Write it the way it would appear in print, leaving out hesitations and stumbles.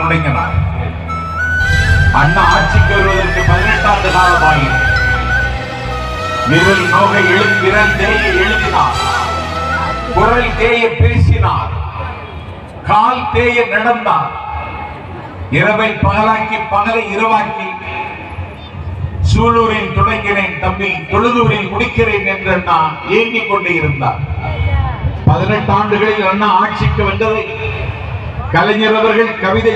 தொடங்கினார். அண்ணா ஆட்சிக்கு வருவதற்கு 18 ஆண்டு காலமாயின. விரல் நோக விரல் தேய எழுதினார், குரல் தேய பேசினார், கால் தேய நடந்தார். இரவை பகலாக்கி பகலை இரவாக்கி சூலூரில் தொடங்கினேன் தம்பி, தொழுதூரில் முடிக்கிறேன் என்று அண்ணா ஏங்கிக் கொண்டே இருந்தார். 18 ஆண்டுகளில் அண்ணா ஆட்சிக்கு வந்ததை கலைஞர் அவர்கள் கவிதை